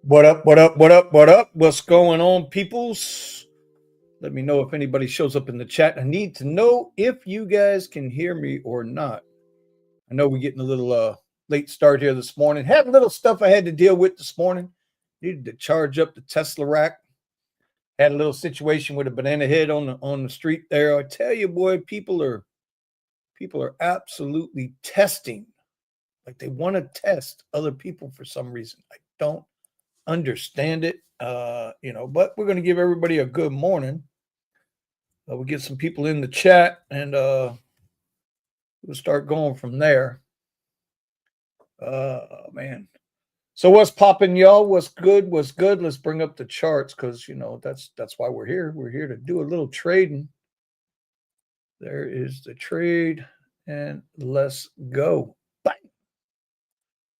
What up, what up, what up, what up? What's going on, peoples? Let me know if anybody shows up in the chat. I need to know if you guys can hear me or not. I know we're getting a little late start here this morning. Had a little stuff I had to deal with this morning. Needed to charge up the Tesla rack. Had a little situation with a banana head on the street there. I tell you, boy, people are absolutely testing. Like they want to test other people for some reason. I don't understand it, but we're going to give everybody a good morning. We'll get some people in the chat and we'll start going from there. Man. So what's popping, y'all? What's good? What's good? Let's bring up the charts because, that's why we're here. We're here to do a little trading. There is the trade and let's go. Bang.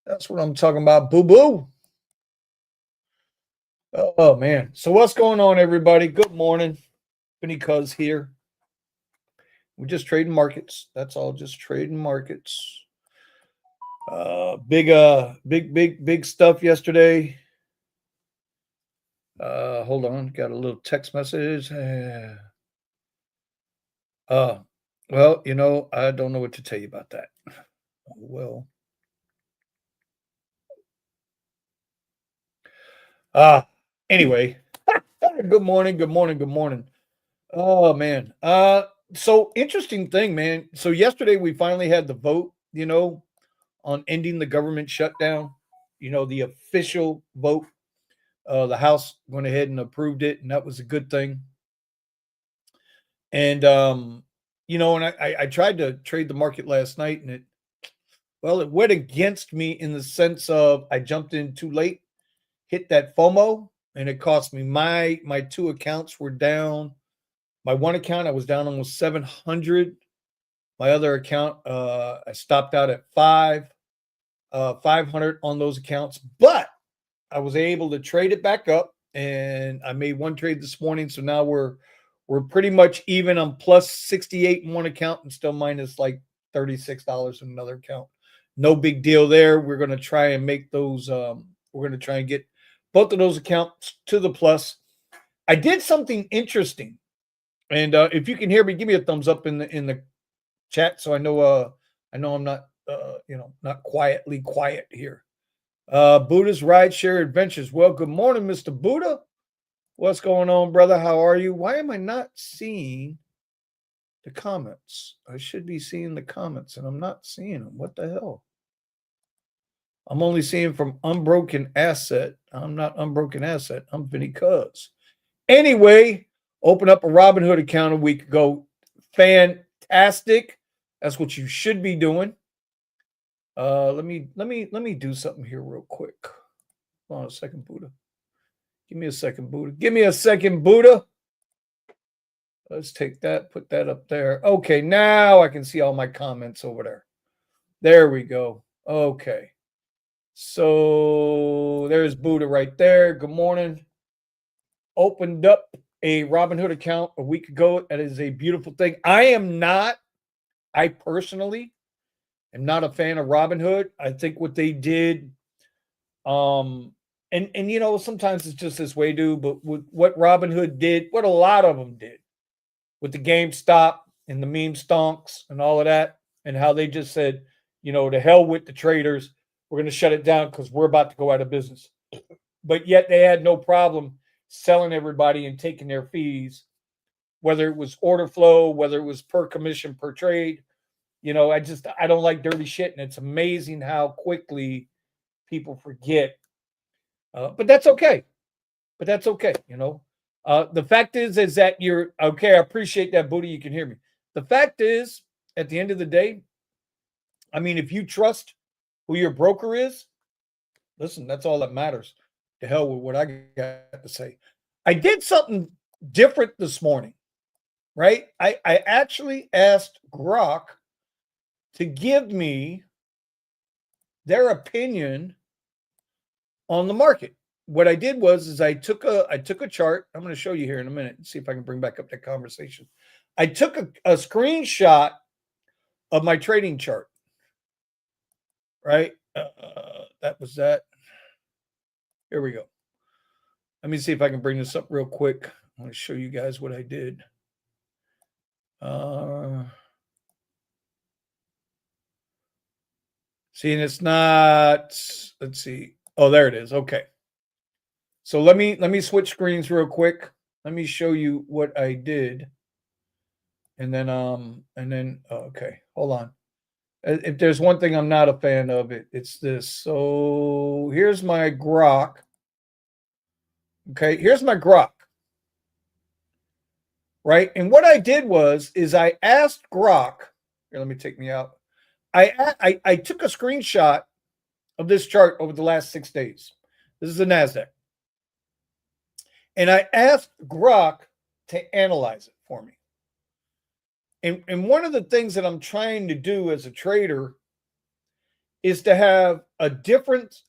That's what I'm talking about. Boo-boo. Oh, man. So what's going on, everybody? Good morning. Vinny Kuzz here. We're just trading markets. That's all. Just trading markets. Big stuff yesterday. Hold on. Got a little text message. Well, I don't know what to tell you about that. Well. Anyway. Good morning. Oh, man. So interesting thing, man. So yesterday we finally had the vote, on ending the government shutdown, the official vote. The House went ahead and approved it, and that was a good thing. And, and I tried to trade the market last night, and it went against me in the sense of I jumped in too late, hit that FOMO, and it cost me my two accounts were down. My one account, I was down almost 700. My other account, I stopped out at 500 on those accounts, but I was able to trade it back up, and I made one trade this morning. So now we're pretty much even. I'm plus 68 in one account and still minus like $36 in another account. No big deal there. We're going to try and make those. We're going to try and get both of those accounts to the plus. I did something interesting, and if you can hear me, give me a thumbs up in the chat so I know I'm not not quietly quiet here. Buddha's Rideshare Adventures. Well, good morning, Mr. Buddha. What's going on, brother? How are you? Why am I not seeing the comments? I should be seeing the comments, and I'm not seeing them. What the hell? I'm only seeing from Unbroken Asset. I'm not Unbroken Asset. I'm Vinny Kuzz. Anyway, open up a Robinhood account a week ago. Fantastic. That's what you should be doing. Let me do something here real quick. Hold on a second, Buddha. Give me a second, Buddha. Let's take that, put that up there. Okay, now I can see all my comments over there. There we go. Okay. So there's Buddha right there. Good morning. Opened up a Robinhood account a week ago. That is a beautiful thing. I personally am not a fan of Robinhood. I think what they did, and sometimes it's just this way, dude. But with what Robinhood did, what a lot of them did, with the GameStop and the meme stonks and all of that, and how they just said, to hell with the traders, we're going to shut it down because we're about to go out of business. But yet they had no problem selling everybody and taking their fees, whether it was order flow, whether it was per commission per trade. I don't like dirty shit, and it's amazing how quickly people forget. But that's okay. The fact is that you're okay. I appreciate that, Booty. You can hear me. The fact is, at the end of the day, I mean, if you trust who your broker is, listen, that's all that matters. To hell with what I got to say. I did something different this morning, right? I actually asked Grok to give me their opinion on the market. What I did was I took a chart. I'm going to show you here in a minute and see if I can bring back up that conversation. I took a screenshot of my trading chart, right? That was that. Here we go. Let me see if I can bring this up real quick. I want to show you guys what I did. See, and it's not, let's see. Oh, there it is. Okay. So let me switch screens real quick. Let me show you what I did. And then okay, hold on. If there's one thing I'm not a fan of, it's this. So here's my grok. Okay, here's my grok. Right? And what I did is I asked grok, here, let me take me out. I took a screenshot of this chart over the last 6 days. This is the NASDAQ. And I asked grok to analyze it for me. And one of the things that I'm trying to do as a trader is to have a different,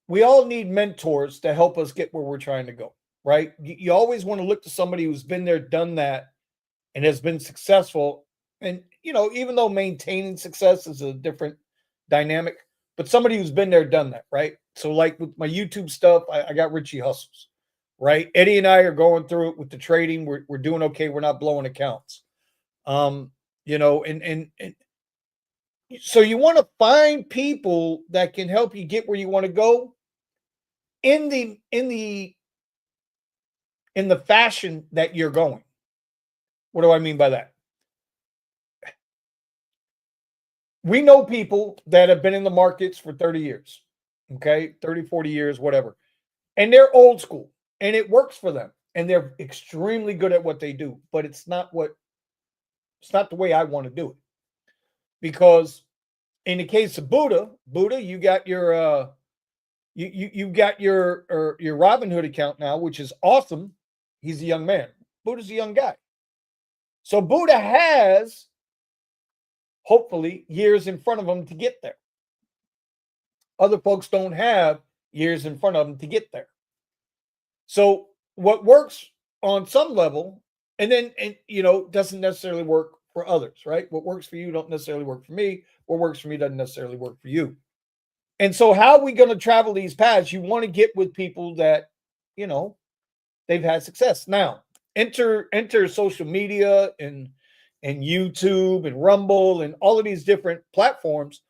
we all need mentors to help us get where we're trying to go, right? You always want to look to somebody who's been there, done that, and has been successful. And, even though maintaining success is a different dynamic, but somebody who's been there, done that, right? So like with my YouTube stuff, I got Richie Hustles, right? Eddie and I are going through it with the trading. We're doing okay. We're not blowing accounts. And so you want to find people that can help you get where you want to go in the fashion that you're going. What do I mean by that? We know people that have been in the markets for 30 years, okay, 30, 40 years, whatever. And they're old school and it works for them. And they're extremely good at what they do, but it's not the way I want to do it. Because in the case of Buddha, you got your you got your Robinhood account now, which is awesome. He's a young man. Buddha's a young guy. So Buddha has hopefully years in front of him to get there. Other folks don't have years in front of them to get there. So what works on some level, and doesn't necessarily work for others, right? What works for you don't necessarily work for me. What works for me doesn't necessarily work for you. And so how are we going to travel these paths? You want to get with people that, they've had success. Now, enter social media and YouTube and Rumble and all of these different platforms.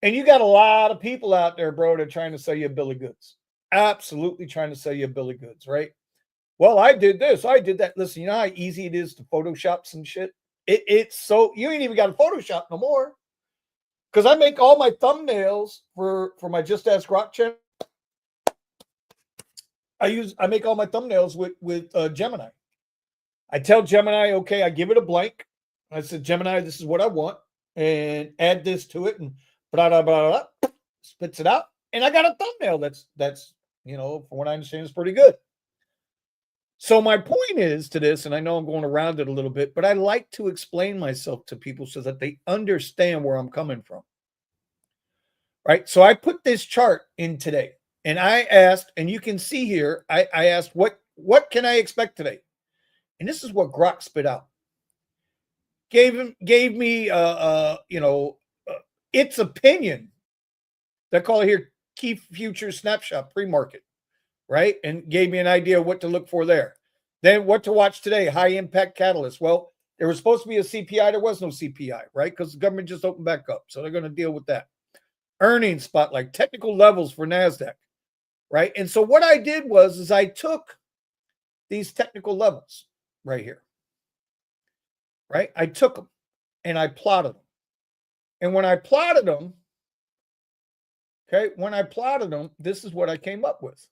And you got a lot of people out there, bro, that are trying to sell you a bill of goods. Absolutely trying to sell you a bill of goods, right? Well, I did this, I did that. Listen, you know how easy it is to Photoshop some shit? It's so, you ain't even got to Photoshop no more. Because I make all my thumbnails for my Just Ask Rock channel. I make all my thumbnails with Gemini. I tell Gemini, okay, I give it a blank. I said, Gemini, this is what I want, and add this to it, and blah, blah, blah, blah, spits it out. And I got a thumbnail that's from what I understand, is pretty good. So my point is to this, and I know I'm going around it a little bit, but I like to explain myself to people so that they understand where I'm coming from. Right? So I put this chart in today, and I asked, and you can see here, I asked, what can I expect today? And this is what Grok spit out. Gave me its opinion. They call it here key future snapshot pre-market, right? And gave me an idea of what to look for there. Then what to watch today, high impact catalyst. Well, there was supposed to be a CPI. There was no CPI, right? Because the government just opened back up. So they're going to deal with that. Earnings spotlight, technical levels for NASDAQ, right? And so what I did is I took these technical levels right here, right? I took them and I plotted them. And when I plotted them, this is what I came up with.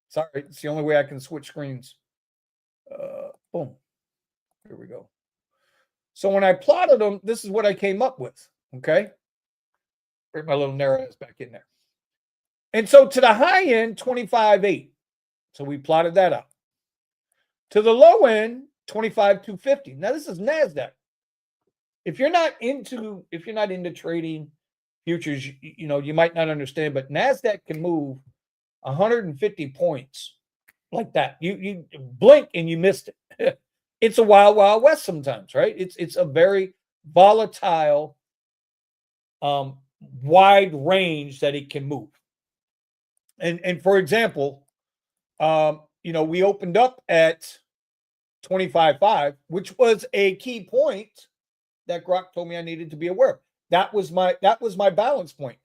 Sorry, it's the only way I can switch screens. Boom. Here we go. So when I plotted them, this is what I came up with, okay? Bring my little narrow ass back in there. And so to the high end, 25.8. So we plotted that out. To the low end, 25.250. Now this is NASDAQ. If you're not into trading futures, you might not understand, but NASDAQ can move 150 points like that. You blink and you missed it. It's a wild, wild west sometimes, right? It's a very volatile, wide range that it can move. And for example, we opened up at 25.5, which was a key point that Grok told me I needed to be aware of. That was my balance point.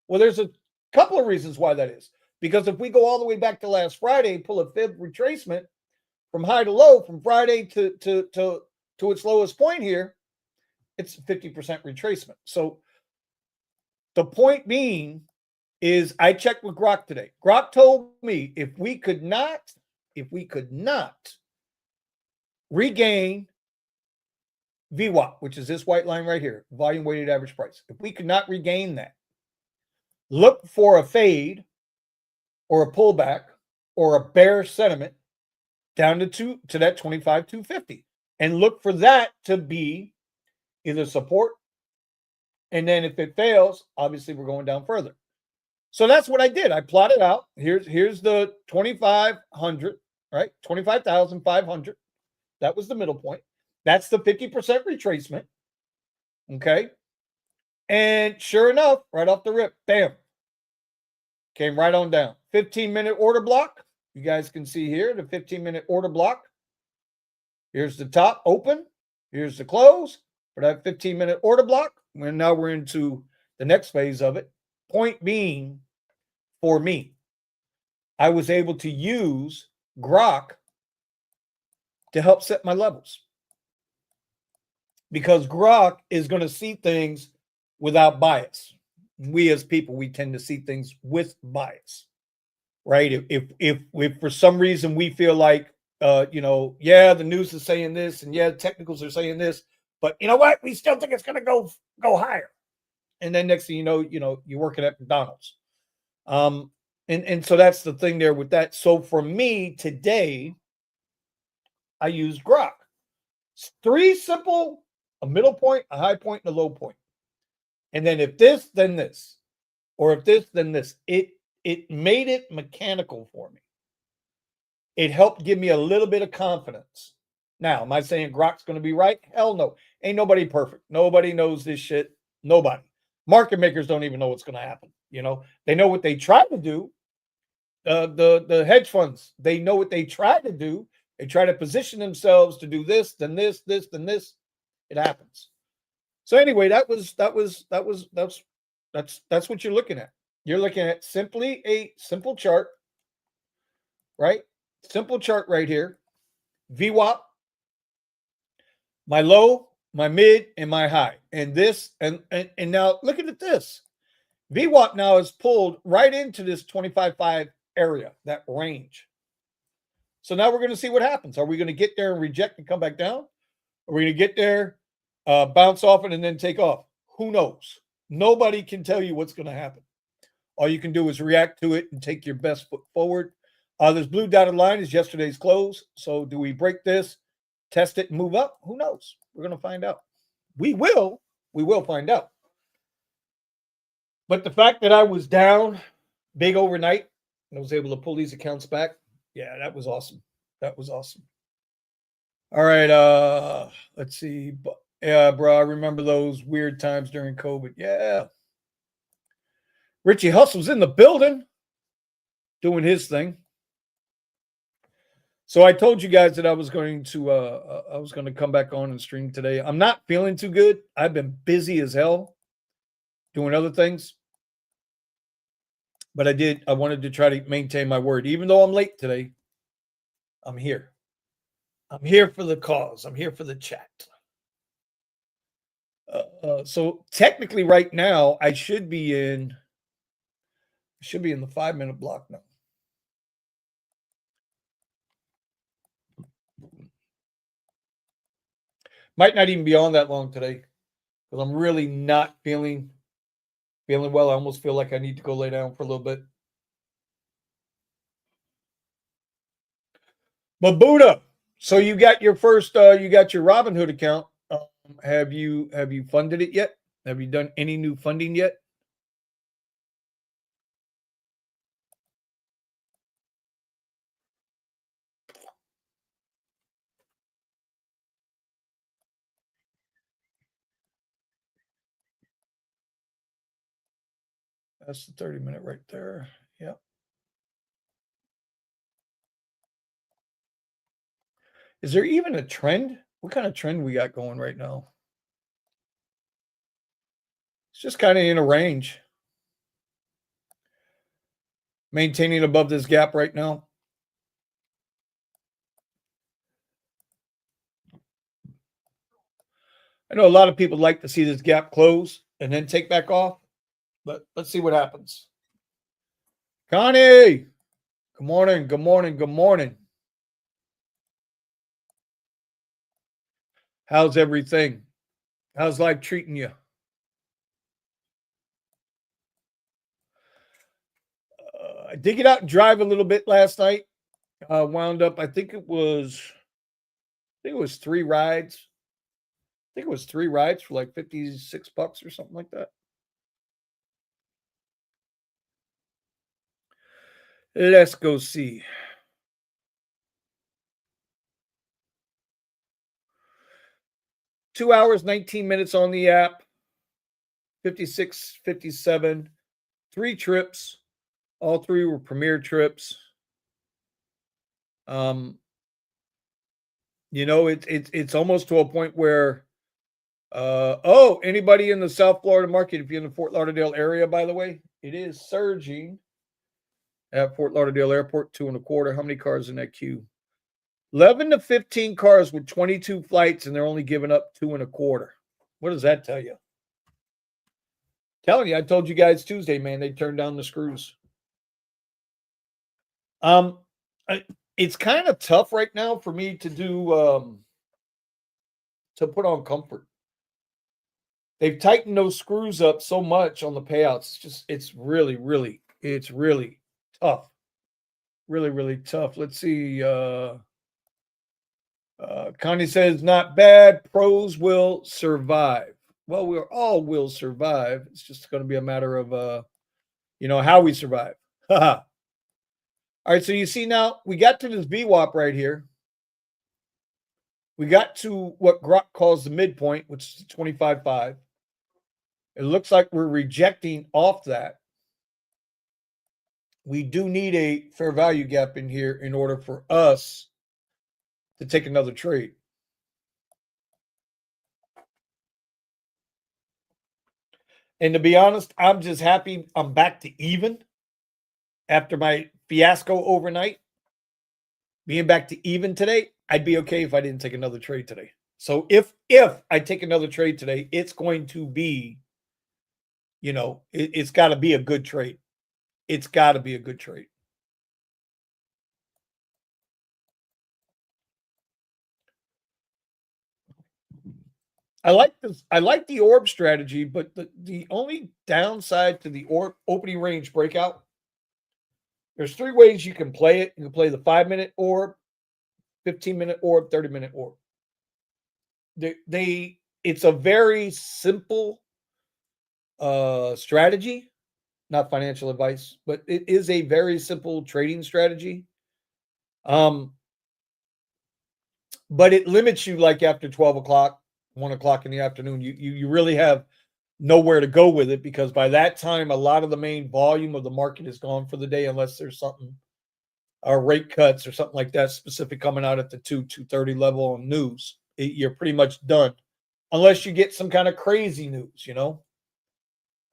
Well, there's a couple of reasons why that is. Because if we go all the way back to last Friday, pull a fib retracement from high to low, from Friday to its lowest point here, it's a 50% retracement. So the point being is I checked with Grok today. Grok told me if we could not regain VWAP, which is this white line right here, volume weighted average price. If we could not regain that, look for a fade or a pullback or a bear sentiment down to that 25,250, and look for that to be either support. And then if it fails, obviously we're going down further. So that's what I did. I plotted out. Here's the 2,500, right? 25,500. That was the middle point. That's the 50% retracement. Okay. And sure enough, right off the rip, bam, came right on down. 15-minute order block. You guys can see here the 15-minute order block. Here's the top open. Here's the close for that 15-minute order block. And now we're into the next phase of it. Point being, for me, I was able to use Grok to help set my levels, because Grok is going to see things without bias. We as people, we tend to see things with bias, right? If for some reason we feel like, yeah, the news is saying this, and yeah, technicals are saying this, but you know what? We still think it's going to go higher. And then next thing you know, you're working at McDonald's. And so that's the thing there with that. So for me today, I use Grok. It's three simple: a middle point, a high point, and a low point. And then if this, then this, or if this, then this. It made it mechanical for me. It helped give me a little bit of confidence. Now, am I saying Grok's going to be right? Hell no. Ain't nobody perfect. Nobody knows this shit. Nobody. Market makers don't even know what's going to happen. They know what they try to do. The hedge funds, they know what they try to do. They try to position themselves to do this, then this, then this. It happens. So anyway, that's what you're looking at. You're looking at simply a simple chart, right? Simple chart right here. VWAP, my low, my mid, and my high. And this, and now look at this. VWAP now is pulled right into this 25.5 area, that range. So now we're going to see what happens. Are we going to get there and reject and come back down? Are we going to get there, bounce off it, and then take off? Who knows? Nobody can tell you what's going to happen. All you can do is react to it and take your best foot forward. This blue dotted line is yesterday's close. So do we break this, test it, and move up? Who knows? We're going to find out. We will find out. But the fact that I was down big overnight and I was able to pull these accounts back, yeah, that was awesome. That was awesome. All right, let's see. Yeah, bro, I remember those weird times during COVID. Yeah. Richie Hustle's in the building doing his thing. So I told you guys that I was going to come back on and stream today. I'm not feeling too good. I've been busy as hell doing other things. But I wanted to try to maintain my word. Even though I'm late today, I'm here. I'm here for the cause. I'm here for the chat. So technically right now, I should be in the 5-minute block now. Might not even be on that long today because I'm really not feeling well. I almost feel like I need to go lay down for a little bit. But Buddha, so you got your first, you got your Robinhood account. Have you funded it yet? Have you done any new funding yet? That's the 30-minute right there. Yeah. Is there even a trend? What kind of trend we got going right now? It's just kind of in a range. Maintaining above this gap right now. I know a lot of people like to see this gap close and then take back off, but let's see what happens. Connie, good morning, good morning, good morning. How's everything? How's life treating you? I did get out and drive a little bit last night. Wound up, I think it was 3 rides. I think it was 3 rides for like $56 or something like that. Let's go see. Two hours, 19 minutes on the app, 56, 57, 3 trips. All 3 were premier trips. It's almost to a point where anybody in the South Florida market, if you're in the Fort Lauderdale area, by the way, it is surging at Fort Lauderdale Airport, 2.25. How many cars in that queue? 11 to 15 cars with 22 flights, and they're only giving up 2.25. What does that tell you? Telling you, I told you guys Tuesday, man, they turned down the screws. It's kind of tough right now for me to do to put on comfort. They've tightened those screws up so much on the payouts. It's really tough. Really, really tough. Let's see. Connie says, not bad. Pros will survive. Well, we all will survive. It's just going to be a matter of, how we survive. All right. So you see now we got to this VWAP right here. We got to what Grok calls the midpoint, which is 25.5. It looks like we're rejecting off that. We do need a fair value gap in here in order for us to take another trade. And to be honest, I'm just happy I'm back to even after my fiasco overnight. Being back to even today, I'd be okay if I didn't take another trade today. So if I take another trade today, it's going to be, it's got to be a good trade. It's got to be a good trade. I like this. I like the orb strategy, but the only downside to the orb opening range breakout, there's 3 ways you can play it. You can play the 5-minute orb, 15-minute orb, 30-minute orb. It's a very simple strategy, not financial advice, but it is a very simple trading strategy. But it limits you like after 12 o'clock, 1 o'clock in the afternoon. You really have nowhere to go with it because by that time, a lot of the main volume of the market is gone for the day, unless there's something, rate cuts or something like that specific coming out at the 2:30 level on news. You're pretty much done, unless you get some kind of crazy news,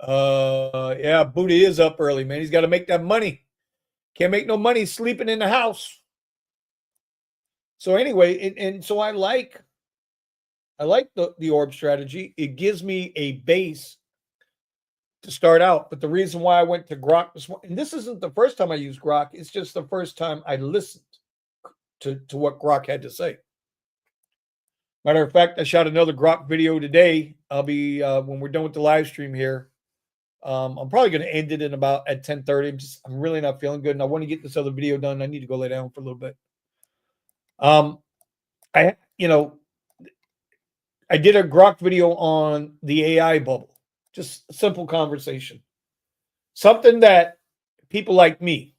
Yeah, Booty is up early, man. He's got to make that money. Can't make no money sleeping in the house. So anyway, and so I like the orb strategy. It gives me a base to start out. But the reason why I went to Grok this morning, and this isn't the first time I used Grok, it's just the first time I listened to what Grok had to say. Matter of fact, I shot another Grok video today. I'll be when we're done with the live stream here. I'm probably going to end it at 10:30. I'm really not feeling good, and I want to get this other video done. I need to go lay down for a little bit. I did a Grok video on the AI bubble. Just a simple conversation. Something that people like me,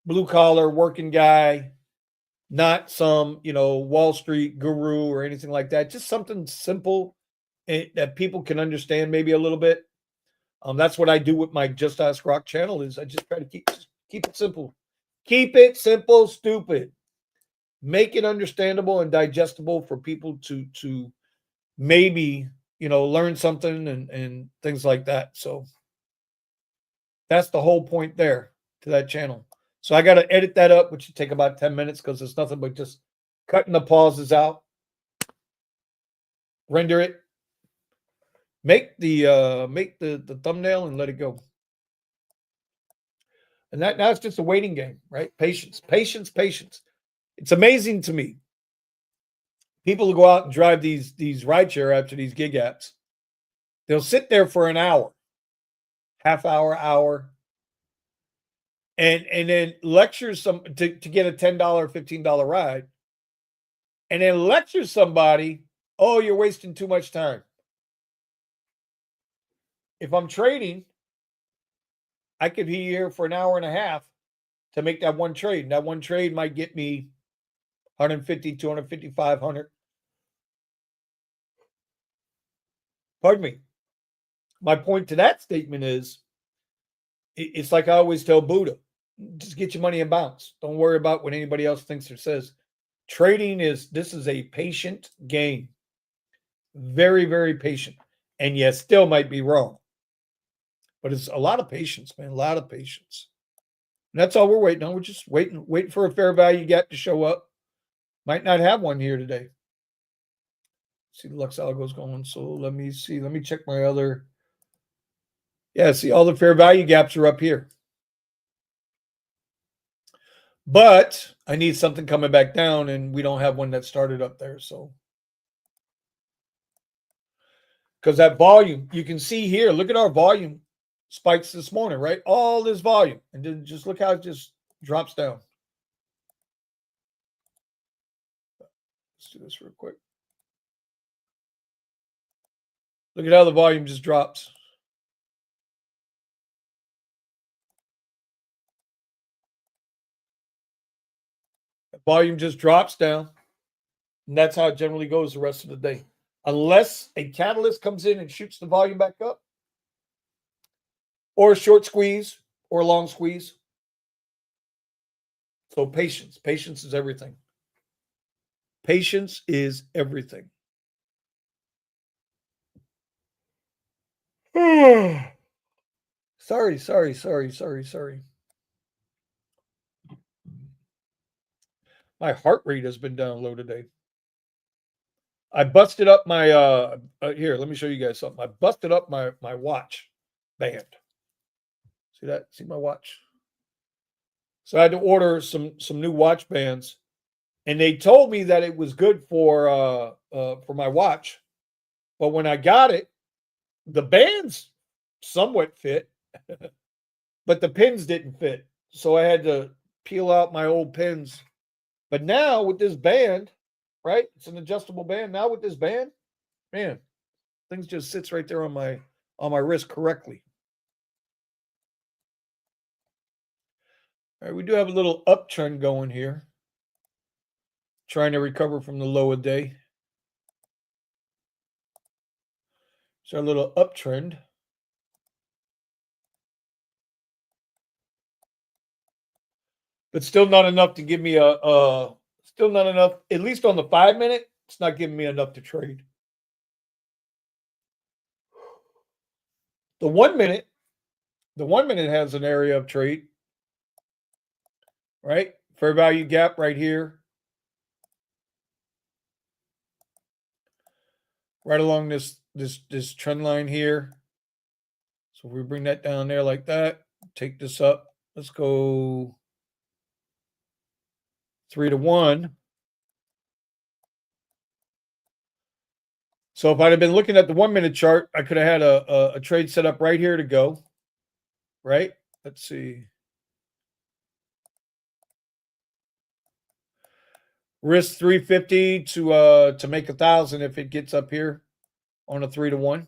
blue collar, working guy, not some, Wall Street guru or anything like that. Just something simple that people can understand maybe a little bit. That's what I do with my Just Ask Grok channel is I just try to keep it simple. Keep it simple, stupid. make it understandable and digestible for people to maybe, learn something and things like that. So that's the whole point there to that channel. So I got to edit that up, which would take about 10 minutes because it's nothing but just cutting the pauses out, render it, make the thumbnail and let it go. And now it's just a waiting game, right? Patience, patience, patience. It's amazing to me. People who go out and drive these rideshare apps or these gig apps, they'll sit there for an hour, half hour, and then lecture some to get a $10, $15 ride, and then lecture somebody, oh, you're wasting too much time. If I'm trading, I could be here for an hour and a half to make that one trade. And that one trade might get me 150, 250, 500. Pardon me. My point to that statement is, it's like I always tell Buddha, just get your money and bounce. Don't worry about what anybody else thinks or says. This is a patient game. Very, very patient. And you still might be wrong. But it's a lot of patience, man. A lot of patience. And that's all we're waiting on. We're just waiting for a fair value gap to show up. Might not have one here today. See, the Lux Algo's going. So let me see. Let me check my other. Yeah, see, all the fair value gaps are up here. But I need something coming back down, and we don't have one that started up there. So, because that volume, you can see here, look at our volume spikes this morning, right? All this volume. And then just look how it just drops down. Let's do this real quick. Look at how the volume just drops. The volume just drops down. And that's how it generally goes the rest of the day. Unless a catalyst comes in and shoots the volume back up, or a short squeeze, or a long squeeze. So patience. Patience is everything. Patience is everything. Sorry. My heart rate has been down low today. I busted up my here, let me show you guys something. I busted up my watch band. See that? See my watch? So I had to order some new watch bands, and they told me that it was good for my watch. But when I got it, the bands somewhat fit, but the pins didn't fit. So I had to peel out my old pins. But now with this band, right? It's an adjustable band. Now with this band, man, things just sits right there on my wrist correctly. All right, we do have a little uptrend going here. Trying to recover from the low of day. So a little uptrend. But still not enough to give me still not enough, at least on the 5 minute, it's not giving me enough to trade. The 1 minute has an area of trade. Right? Fair value gap right here. Right along this trend line here. So if we bring that down there like that, take this up. Let's go 3-1. So if I'd have been looking at the 1 minute chart, I could have had a trade set up right here to go. Right? Let's see. Risk 350 to make 1,000 if it gets up here on a 3-1.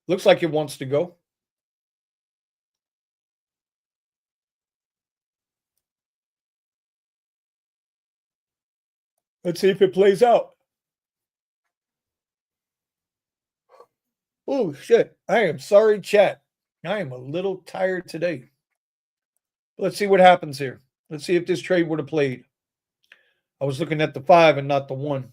Looks like it wants to go. Let's see if it plays out. Oh, shit. I am sorry, chat. I am a little tired today. Let's see what happens here. Let's see if this trade would have played. I was looking at the 5 and not the 1.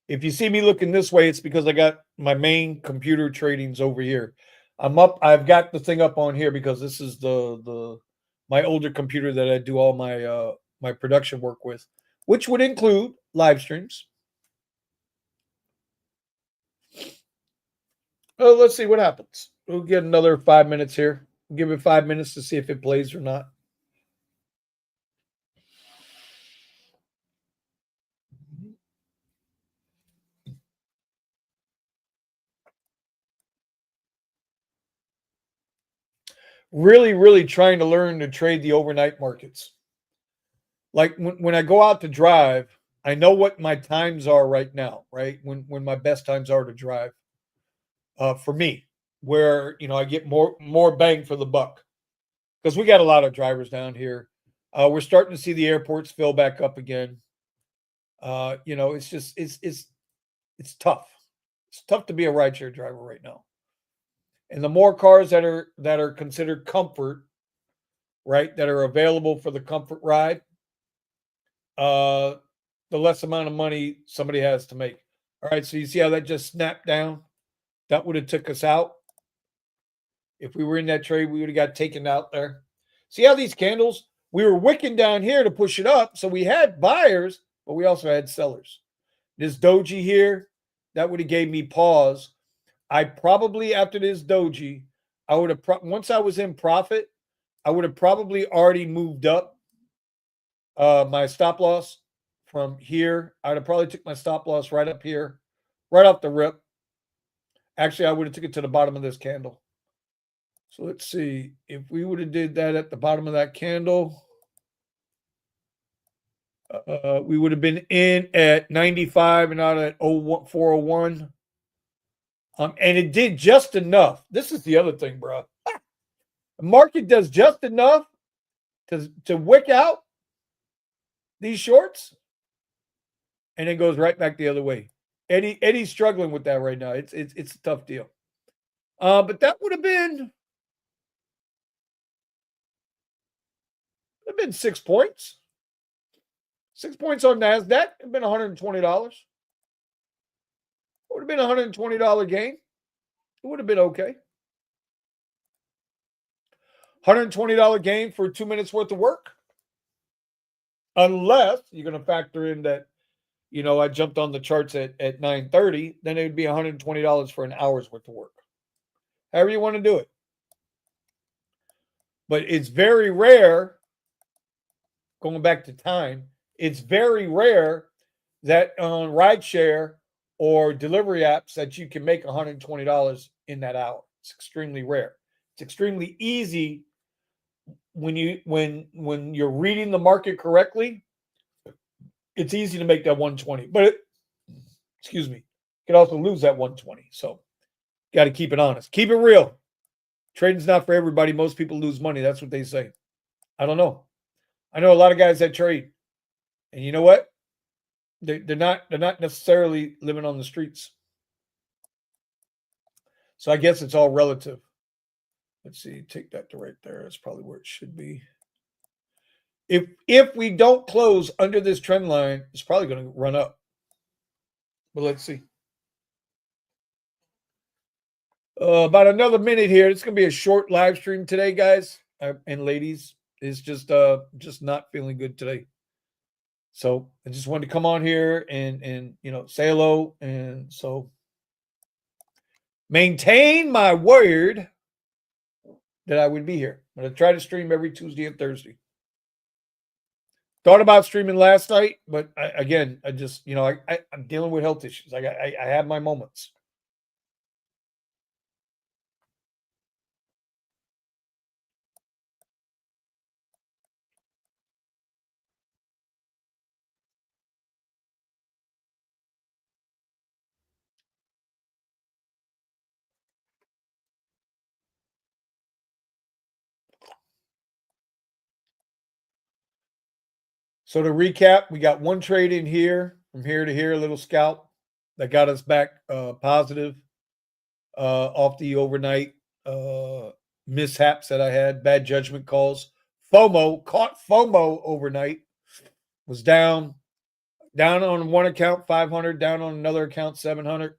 If you see me looking this way, it's because I got my main computer tradings over here. I'm up. I've got the thing up on here because this is the my older computer that I do all my production work with, which would include live streams. Oh, let's see what happens. We'll get another 5 minutes here. We'll give it 5 minutes to see if it plays or not. Really, really trying to learn to trade the overnight markets. Like when I go out to drive, I know what my times are right now, right? When my best times are to drive. For me, where I get more bang for the buck because we got a lot of drivers down here. We're starting to see the airports fill back up again. It's just it's tough. It's tough to be a rideshare driver right now. And the more cars that are considered comfort, right, that are available for the comfort ride, uh, the less amount of money somebody has to make. All right, so you see how that just snapped down? That would have took us out. If we were in that trade, we would have got taken out there. See how these candles, we were wicking down here to push it up. So we had buyers, but we also had sellers. This doji here, that would have gave me pause. I probably, after this doji, I would have, once I was in profit, I would have probably already moved up my stop loss from here. I would have probably took my stop loss right up here, right off the rip. Actually, I would have took it to the bottom of this candle. So let's see if we would have did that at the bottom of that candle. We would have been in at 95 and out at 401. And it did just enough. This is the other thing, bro. The market does just enough to wick out these shorts and then goes right back the other way. Eddie's struggling with that right now. It's a tough deal. But that would have been 6 points. 6 points on NASDAQ. It would have been $120. It would have been a $120 gain. It would have been okay. $120 gain for 2 minutes worth of work. Unless you're going to factor in that, I jumped on the charts at 9:30, then it would be $120 for an hour's worth of work. However you want to do it. But it's very rare, going back to time, it's very rare that on rideshare or delivery apps that you can make $120 in that hour. It's extremely rare. It's extremely easy when you're reading the market correctly. It's easy to make that 120, but excuse me, you can also lose that 120. So got to keep it honest, keep it real. Trading's not for everybody. Most people lose money. That's what they say. I don't know. I know a lot of guys that trade, and you know what? They're not necessarily living on the streets. So I guess it's all relative. Let's see, take that to right there. That's probably where it should be. If we don't close under this trend line, it's probably going to run up. But let's see. About another minute here. It's going to be a short live stream today, guys and ladies. It's just not feeling good today. So I just wanted to come on here and say hello, and so maintain my word that I would be here. I'm going to try to stream every Tuesday and Thursday. Thought about streaming last night, but I'm dealing with health issues. I have my moments. So to recap, we got one trade in here, from here to here, a little scalp. that got us back positive off the overnight mishaps that I had, bad judgment calls. Caught FOMO overnight, was down on one account 500, down on another account 700.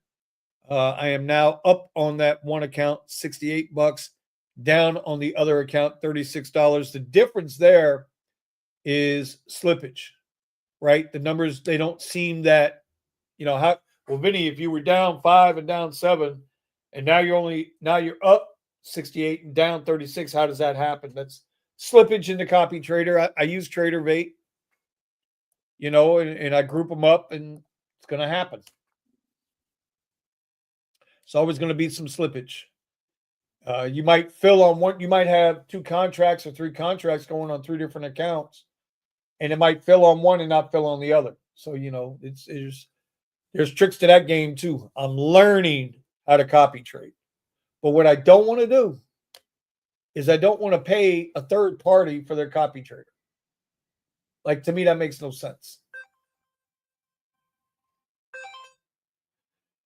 I am now up on that one account $68, down on the other account $36. The difference there is slippage, right? The numbers, they don't seem that, Vinny, if you were down 5 and down 7 and now you're up 68 and down 36, how does that happen? That's slippage in the copy trader. I use TraderVate, and I group them up, and it's going to happen. It's always going to be some slippage. You might fill on one. You might have 2 contracts or 3 contracts going on 3 different accounts, and it might fill on one and not fill on the other. So there's tricks to that game too. I'm learning how to copy trade, but what I don't want to do is I don't want to pay a third party for their copy trader. Like, to me, that makes no sense.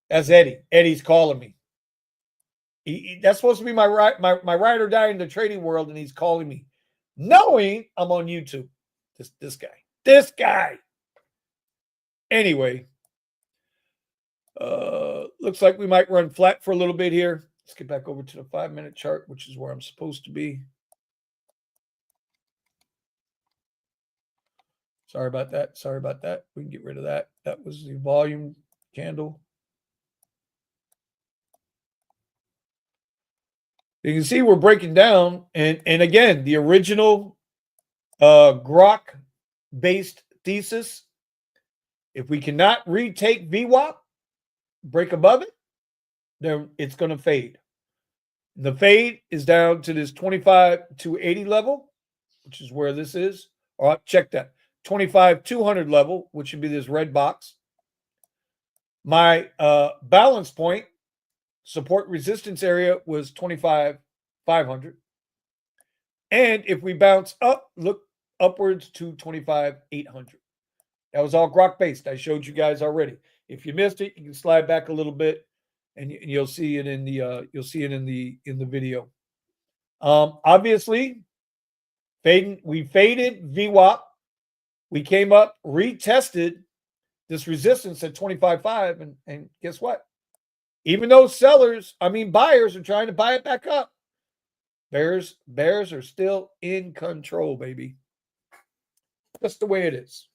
That's Eddie. Eddie's calling me. That's supposed to be my ride or die in the trading world, and he's calling me, knowing I'm on YouTube. This guy. Anyway, looks like we might run flat for a little bit here. Let's get back over to the 5-minute chart, which is where I'm supposed to be. Sorry about that. We can get rid of that. That was the volume candle. You can see we're breaking down. And again, the original Grok-based thesis, if we cannot retake VWAP, break above it, then it's going to fade. The fade is down to this 25-280 level, which is where this is. All right, check that. 25-200 level, which should be this red box. My balance point, support resistance area, was 25,500. And if we bounce up, look upwards to 25,800. That was all Grok based. I showed you guys already. If you missed it, you can slide back a little bit, and you'll see it in the video. Obviously, we faded VWAP. We came up, retested this resistance at 25.5, and guess what? Even though buyers are trying to buy it back up, bears are still in control, baby. That's the way it is.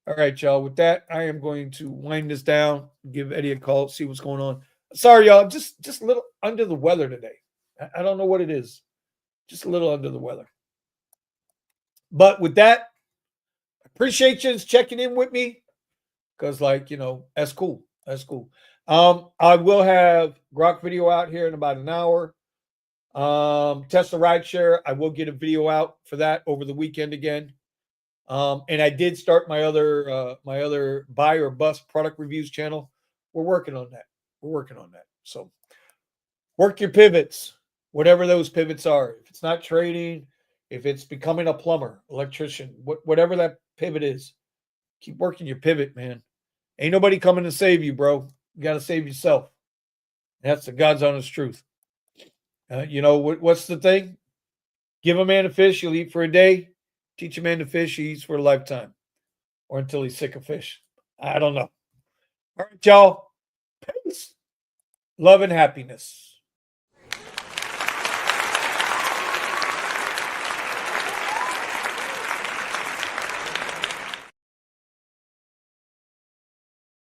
All right, y'all. With that, I am going to wind this down, give Eddie a call, see what's going on. Sorry, y'all. Just a little under the weather today. I don't know what it is. Just a little under the weather. But with that, appreciate you checking in with me, because, that's cool. That's cool. I will have Grok video out here in about an hour. Tesla rideshare, I will get a video out for that over the weekend again. And I did start my other buy or bust product reviews channel. We're working on that. So work your pivots, whatever those pivots are. If it's not trading, if it's becoming a plumber, electrician, whatever that pivot is, keep working your pivot, man. Ain't nobody coming to save you, bro. You got to save yourself. That's the God's honest truth. What's the thing? Give a man a fish, he'll eat for a day. Teach a man to fish, he eats for a lifetime. Or until he's sick of fish. I don't know. All right, y'all. Peace. Love and happiness.